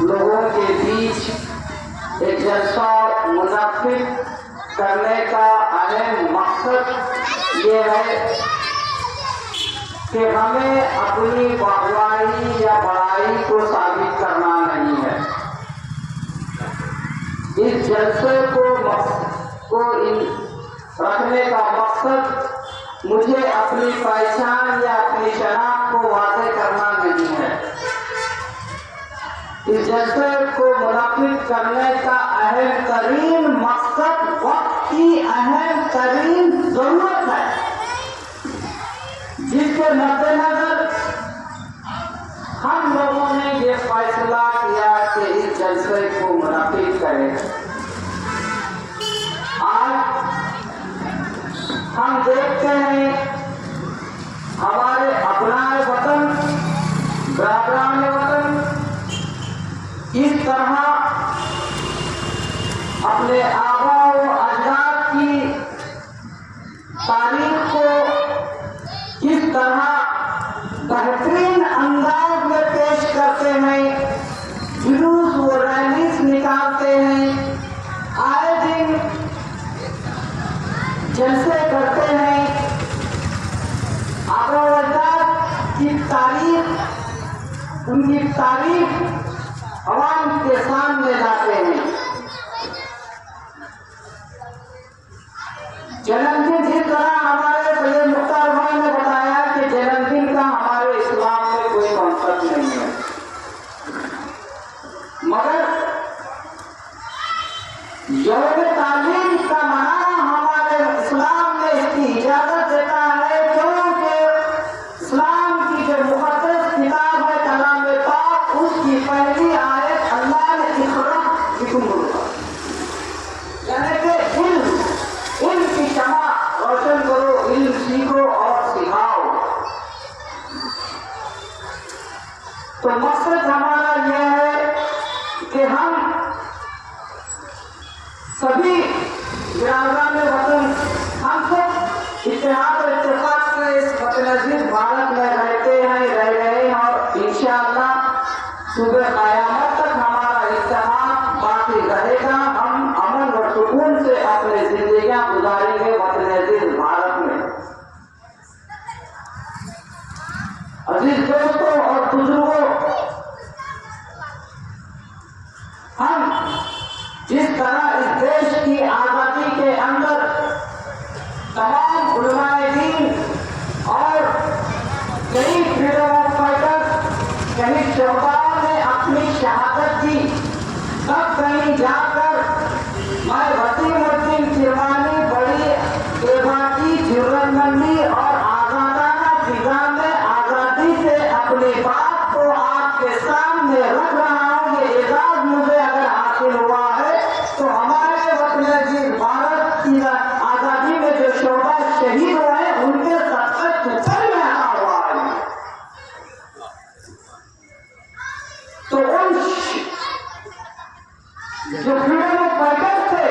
लोगों के बीच एक जलसा मुनाफिक करने का अहम मकसद ये है कि हमें अपनी वाहवाही या बड़ाई को साबित करना नहीं है। इस जलसे को रखने का मकसद मुझे अपनी पहचान या अपनी शनाख्त को वाज़ेह करना नहीं है। इस जलसे को मुनाफिक करने का अहम तरीन मकसद वक्त की अहम तरीन जरूरत है, जिसके मद्देनजर हम लोगों ने ये फैसला किया कि इस जलसे को मुनाफिक करें। आज हम देखते हैं हमारे अपनाए वतन, बराबरान वतन इस तरह अपने आबा व अजदाद की तारीख को किस तरह बेहतरीन अंदाज में पेश करते हैं, जुलूस व रैलीज निकालते हैं, आए दिन जलसे करते हैं, आबा व अजदाद की तारीख, उनकी तारीफ अवाम के सामने लाते हैं। जन्मदिन जिस तरह हमारे सैयद मुख्तार भाई ने बताया कि जन्मदिन का हमारे इस्लाम में कोई कॉन्सेप्ट नहीं है, मगर यौम तालीम का मनाना हमारे इस्लाम में इसकी इजाजत देता है, क्योंकि इस्लाम की जो मुक़द्दस किताब है कलाम पाक, उसकी पहली आयत अल्लाह ने इक़रा बिकुमुल्लाह, यानी कि इल्म की शमा रोशन करो, इल्म सीखो और सिखाओ। तो मकसद हमारा यह है कि हम सभी बिरादरान वतन, हम सब इत्तेहाद और इत्तेफाक से इस वतनज़ीर भारत में रहते हैं, रह रहे हैं और इंशाअल्लाह सुबह क़यामत तक हमारा इत्तेहाद बाकी रहेगा। हम अमन और सुकून से अपनी जिंदगियां गुजारेंगे वतन-ए-अज़ीज़ भारत में। अजीज दोस्तों और बुजुर्गों, हम जिस तरह इस देश की आजादी के अंदर तमाम उलमाए दीन और कई फ्रीडम ऑफ फाइटर्स, कई शहदाओं ने अपनी शहादत दी, तब कहीं जाकर मैं वसीमुद्दीन किरमानी बड़ी बेबाकी, जुर्रतमंदी और आजादाना फिजा में आजादी से अपनी बात को आपके सामने रख रहा हूँ। ये एजाज मुझे अगर हासिल हुआ है तो हमारे वतन-ए-अज़ीज़ भारत की आजादी में जो शोभा शहीद हुए हैं उनके सत्तर में आया हुआ है। तो उन जो फ्रीडम ऑफ फाइटर्स थे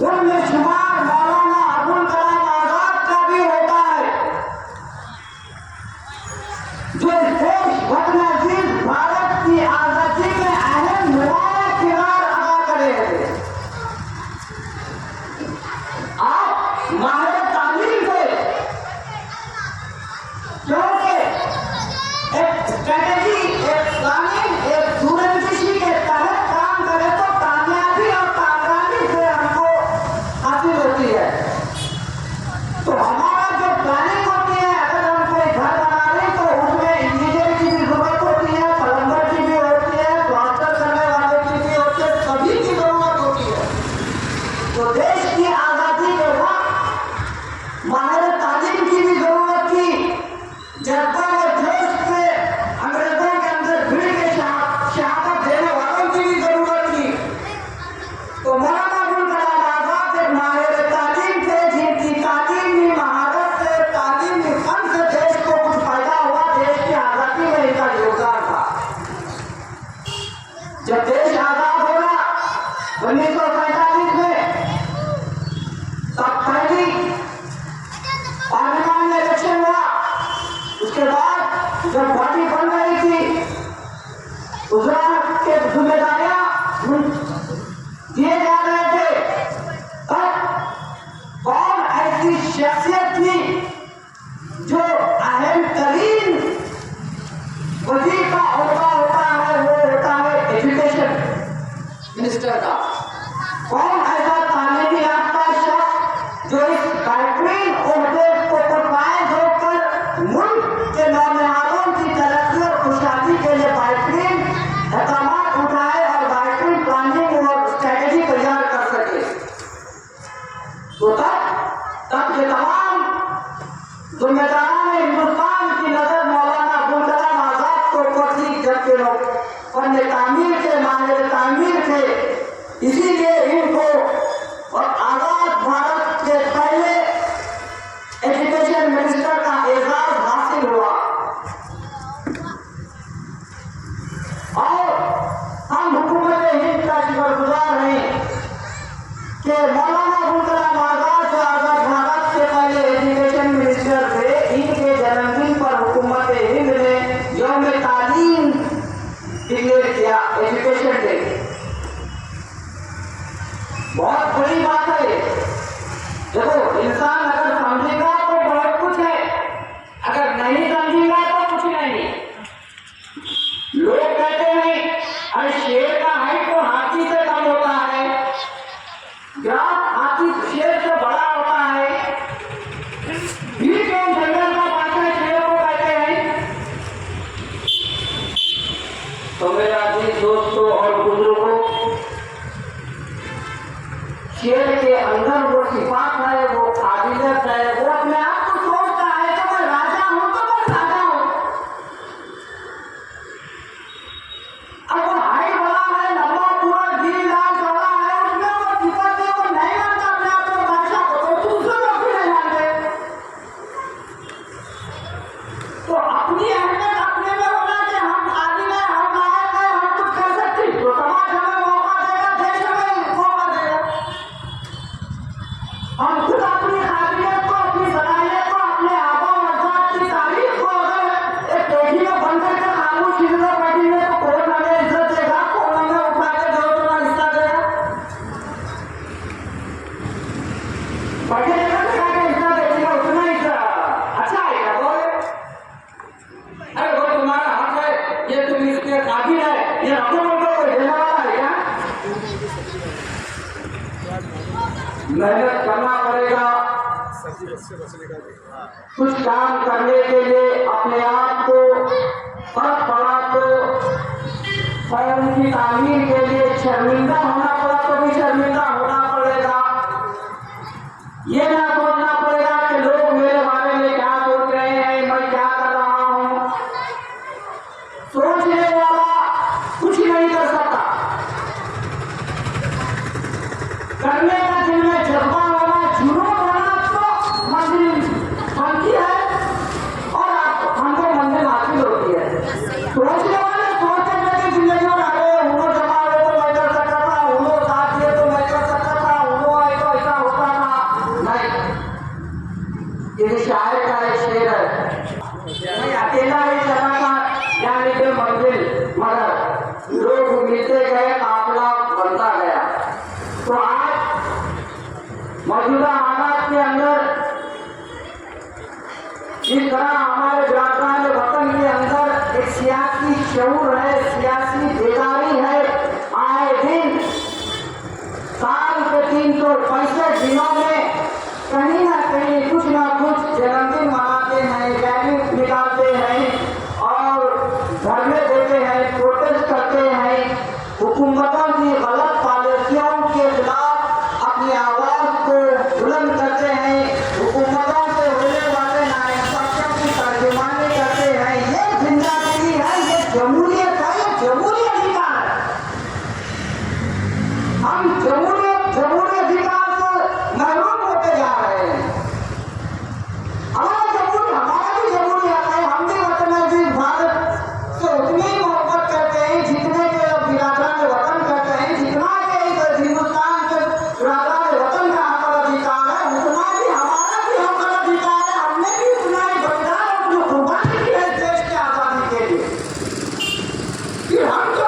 उनमें शुमार मौलाना अबुल कलाम आजाद का भी होता है, जो इस देश वतन-ए-अज़ीज़ भारत की आजादी में अहम नुमाया किरदार अदा करे थे। आप माहिर तालीम थे, क्योंकि एक स्ट्रैटेजी, एक प्लानिंग, एक दूरंदेशी के तहत काम करे तो कामयाबी और कामयाबी से हमको हासिल होती है। तो हमारा जो प्लानिंग होती है, अगर हम कोई घर बना रहे तो उसमें इंजीनियर की भी जरूरत होती है, प्लम्बर की भी होती है, प्लास्टर करने वाले की भी होती है, सभी की जरूरत होती है। तो देश की आजादी के वक्त माहिर तालीम की भी जरूरत थी, जज्बा और जोश से अंग्रेजों के अंदर भिड़ के शहादत देने वालों की भी जरूरत थी। तो मौलाना अबुल कलाम आजाद एक माहिर तालीम थे, जिनकी तालीमी महारत से, तालीमी फन से देश को कुछ फायदा हुआ, देश की आजादी में इनका योगदान था। जब देश आजाद होगा 1947 में, तब पहली पार्लियामेंट में इलेक्शन हुआ। उसके बाद जब पार्टी बन रही थी, गुजरात के जिम्मेदारियां दिए जा रहे थे, तब कौन ऐसी शख्सियत थी जो अहम तरीन वजीफा होता है, वो होता है एजुकेशन मिनिस्टर का। कौन ऐसा तालीमी याफ्ता शख्स जो इस बेहतरीन ओहदे को फर्माइश होकर मुल्क के नौजवानों की तरक्की और खुशहाली के लिए बेहतरीन इक़दाम उठाए और बेहतरीन प्लानिंग और स्ट्रेटेजी तैयार कर सके। तो तब ये तमाम जिम्मेदारों ने हिंदुस्तान की नजर मौलाना अब्दुल कलाम आजाद को ऊपर जबकि लोग फन तामीर के माहिर तामीर थे, इसीलिए इनको और आजाद भारत के पहले एजुकेशन मिनिस्टर का एजाज हासिल हुआ। और हम हुकूमत हिंद का शुक्रगुजार हैं कि मौलाना अब्दुल कलाम आजाद जो आजाद भारत के पहले एजुकेशन मिनिस्टर थे, इनके जन्मदिन पर हुकूमत हिंद ने यौम तालीम डिक्लेयर किया, एजुकेशन डे। बहुत बड़ी बात है। देखो, इंसान अगर समझेगा तो बहुत कुछ है, अगर नहीं समझेगा तो कुछ नहीं। लोग कहते हैं अरे शेर का हाइट तो हाथी से कम होता है, ग्राफ हाथी शेर से बड़ा होता है, भी क्यों जंगल का पाछा शेर को कहते हैं। तो मेरा जी दोस्तों और बुजुर्गों, शेर के अंदर वो सिफात है, वो काबिलियत है, वो अपने आप को सोचता है कि मैं राजा हूं तो मैं राजा हूं। अब वो हाइट बड़ा है, लंबा पूरा दिल लाल चौड़ा है, उसमें वो सिफात है, वो नहीं मानता अपने आप को बादशाह को, तो दूसरे लोग भी नहीं मानते। तो अपनी अहमियत अपने में होना कि हम काबिल हैं, हम लायक हैं, हम कुछ कर सकते हैं, तो समाज हमें मौका देगा, देश हमें मौका देगा। हम खुद अपनी काबिलियत को, अपनी सलाहियत को, अपने आबा अजदाद की तारीफ को अगर एक पेटी में बंद करके खामोश खिलने बैठेंगे तो कौन हमें इज्जत देगा, कौन हमें उठा के जरूरत हिस्सा देगा? बैठे जगह से आगे हिस्सा देगा, उतना ही अच्छा आएगा। अरे वो तुम्हारा हक है, ये तुम इसके काबिल है, ये अपने मुल्क को देने वाला है क्या? मेहनत करना पड़ेगा। कुछ काम करने के लिए अपने आप को फर्क पड़ा तो कौम की तामीर के लिए शर्मिंदा होना पड़ा तो भी शर्मिंदा होना पड़ेगा। ये ना सोचना पड़ेगा कि लोग मेरे बारे में क्या सोच रहे हैं, मैं क्या कर रहा हूं। सोचने वाला कुछ नहीं कर सकता, करने का दिल में जज्बा होना, जुनून होना तो मंजिल बनती है और हमको मंजिल हासिल होती है। सोचने वाले सोचते रहते जिंदगी में, अरे उन्होंने जमा हो तो मैं कर सकता था, उन्होंने साथ दिए तो मैं कर सकता था, उन्होंने आए तो ऐसा होता था। नहीं, ये शायर का एक शेर है, मैं अकेला ही चला था यानी कि मंजिल, मगर लोग मिलते गए, काफिला बनता गया। तो आज मौजूदा हालात के अंदर जिस तरह हमारे बिरादरान वतन के अंदर एक सियासी शऊर है, सियासी बेदारी है, आए दिन साल के 365 दिनों में कहीं ना कहीं कुछ ना कुछ जन्मदिन मनाते हैं, रैली निकालते हैं और धरने देते हैं, प्रोटेस्ट करते हैं, हुकूमतों की गलत पॉलिसियों के खिलाफ अपनी आवाज को बुलंद करते हैं, हुकूमतों से होने वाले नाइंसाफियों की तर्जुमानी करते हैं। ये जिंदगी है, ये जमहूरियत है, ये जमहूरी अधिकार है। हम जमहूरी अधिकार से महरूम होते जा रहे हैं। हमारा भी जमहूरियत है, हम भी वतन अजीज भारत से उतनी ही मोहब्बत करते हैं जितने के बिरादरान वतन करते हैं, जितना के हिंदुस्तान के बिरादरान वतन का हक अधिकार है, उतना भी हमारा भी हक अधिकार है। हमने भी उतना ही बलिदान और कुर्बानी की है देश की आजादी के लिए। फिर हम जो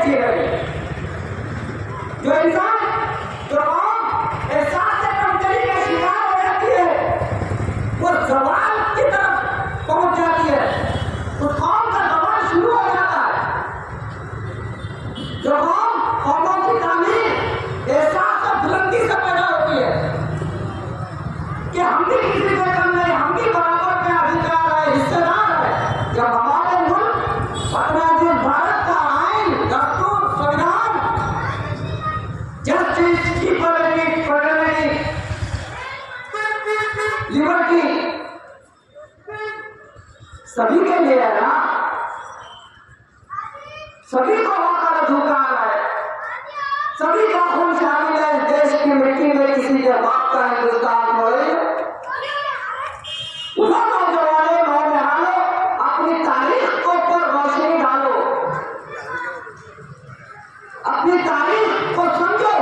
जी रही है। जो इंसान जो कौम एहसास से कमजोरी का शिकार हो जाती है वो जवाल की तरफ पहुंच जाती है, उस कौम का जवाल शुरू हो जाता है। जो कौमों की तामीर एहसास और बुलंदी से पैदा होती है कि हम भी किसी से कम नहीं, हम भी बराबर में अधिकार है, हिस्सेदार है। जब हमारे मुल्क अपना जो भारत का आइन, दस्तूर, संविधान, जस्टिस, इक्वालिटी, फ्रेटर्निटी, लिबर्टी सभी के लिए है ना, सभी को हक का अधिकार है, सभी का खून शामिल है। इस देश की मिट्टी में किसी के बाप का हिंदुस्तान हो, उठो नौजवानों, नौजवानों, अपनी तारीख को पर रोशनी डालो, अपनी तारीख को समझो।